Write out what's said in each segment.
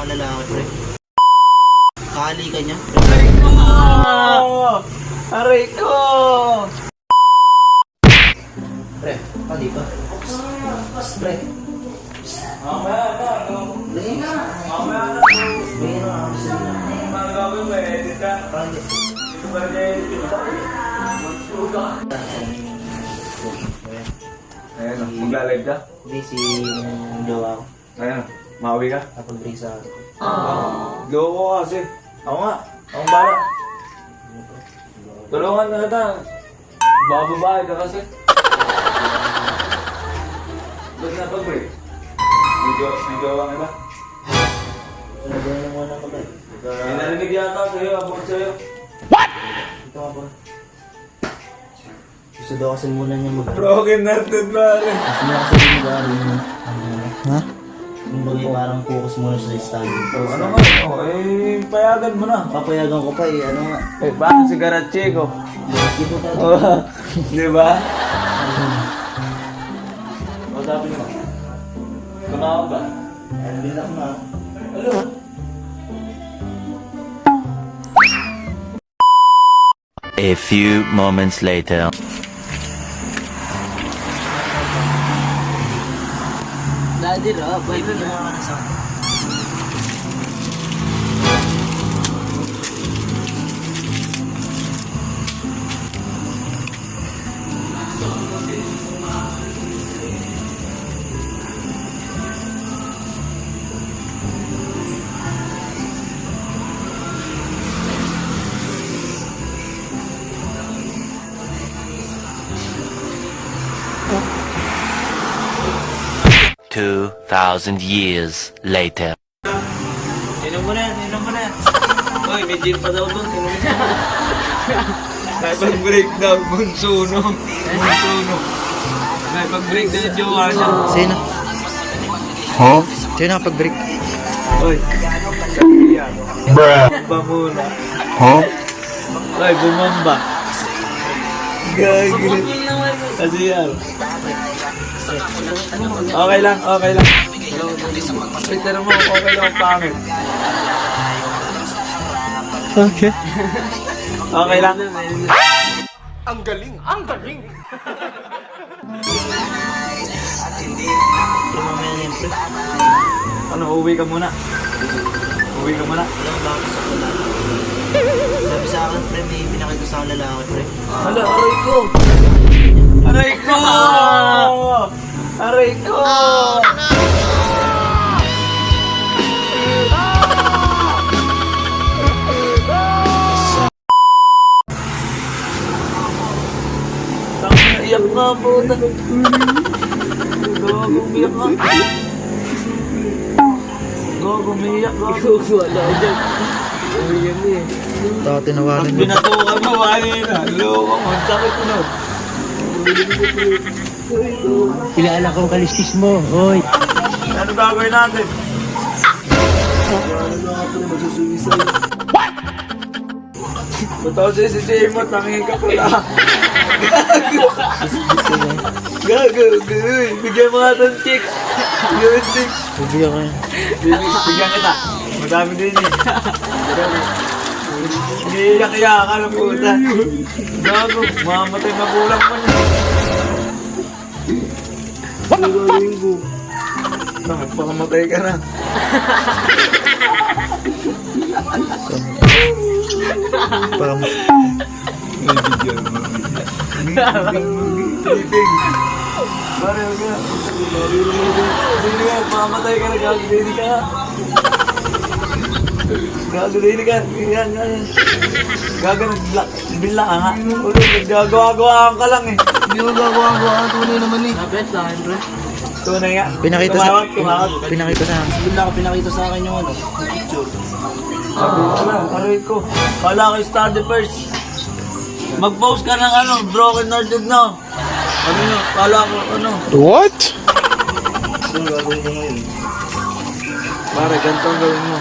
sa lalaki, pre. Kali ka niya. Aray ko! Aray ko! Pre, kali ka. Pre. Mamaya na. Dahil na. Mamaya na. Mayroon ako sa nila. Magagawin mo, edit ka. Kali. Hindi ba na-edit ka? Magsuga. Ayan o, magla-live ka? Hindi, si yung jowa ko. Ayan o, mauwi ka? Kapag-break sa akin. Loko ka kasi. Ako nga, akong bala. Tulungan na kita. Bababae ka kasi. Ba't na pag-break? May jowa ka ba? Nagawin lang muna ko, pre. May narinig yata sa'yo, abang sa'yo. Ito nga, pre. Gusto daw kasi muna niya Broken hearted pare. Gusto niya kasi mag-aaral niya. Ha? Yung bagay parang focus muna sa study. Ano nga? Payagan mo na. Papayagan ko pa eh, ano nga. Paano si Garachiko? Ito tayo. Di ba? O sabi mo? Kumawa ba? Ay, bilak na. Ano? A few moments later. Daddy, boy, may mga ka na sa akin. 2,000 years later. Inom mo na, inom mo na. Uy, may gym pa daw doon. Inom mo na. May pag-break daw, bunsuno. Bunsuno. May pag-break daw yung jowa niya. Sino? Huh? Sino nakapag-break? Uy, sabi yan. Bumamba muna. Huh? Uy, bumamba. Gagawin. Kasi yan. Okay lang, okay lang. Pagtara mo, okay lang ang pangit. Okay. Okay lang. Ang galing! Ang galing! Mamaya na yun, pre. Ano, uuwi ka muna? Uuwi ka muna? Alam ba ako sa lalaki? Sabi sa akin, pre, may pinakita sa lalaki, pre. Hala, aray ko! Aray ko! Aray ko! Iyak nga po. Gumiyak nga. Gumiyak nga. Wala dyan. Umiyak niya. Ito, tinawanan niyo. Pinatukan mo kanina. Loko mo. Sakit mo. Kilala ko ang kaliskis mo, hoy. Ano gagawin natin? What? Totoo si Jemot. Nangingin ka pala. Gago. Bigyan mo nga itong chicks. Yun, chicks. Bibigyan ko yun. Bigyan kita. Madami din eh. Iiyak-iyak ka ng puta. Gago, mamatay magulang mo niya. Ano gagawin ko? Pakamatay ka na. Para mo. May video mo. Sleeping. Pare, huwag ka. Hindi ka, pakamatay ka na. Gagawin ka. Gagawin ka. Yan. Gagawin. Bila ka nga. Ulit, naggagawa-gawaan ka lang eh. Hindi mo gagawa-gawa. Tunay naman eh. Napet sa akin, bro. Tunay nga. Pinakita sa Tumawag. Pinakita sa akin. Bigla ko pinakita sa akin yung ano, picture. Sabi ko lang, aray ko. Kala ko study first. Mag-post ka ng ano, broken hearted na. Ano yun? Kala ko ano. What? Yung gagawin ko ngayon. Pare, ganito ang gawin mo.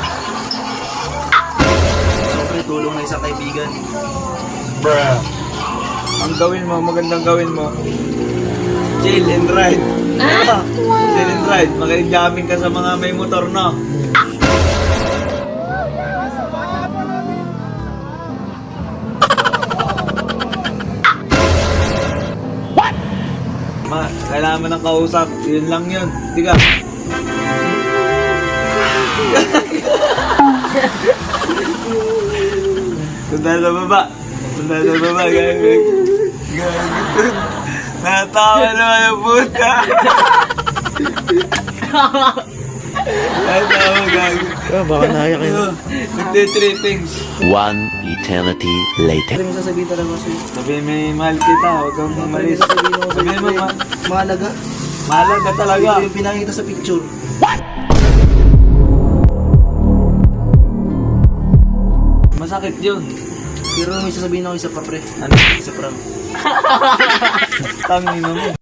Siyempre, tulong ng isang kaibigan. Bruh. Ang gawin mo, magandang gawin mo. Chill and ride. Chill and ride. Makinig-jamming ka sa mga may motor, no? Kailangan mo ng kausap. Yun lang yun. Tiga. Punta sa baba. Punta sa baba. Gagawin. Natawa naman ang puta. Natawa gagawin. Baka naiyak yun. Nagtitripping. One eternity later. Ano yung sasabihin talaga sa'yo? Sabi may mahal kita. Huwag kang umalis. Sabi mo Mahalaga. mahalaga talaga. Ito yung pinakita sa picture. Masakit yun. Pero may sasabihin ako isa pa pre. Ano? Isa prank. Tangin mo.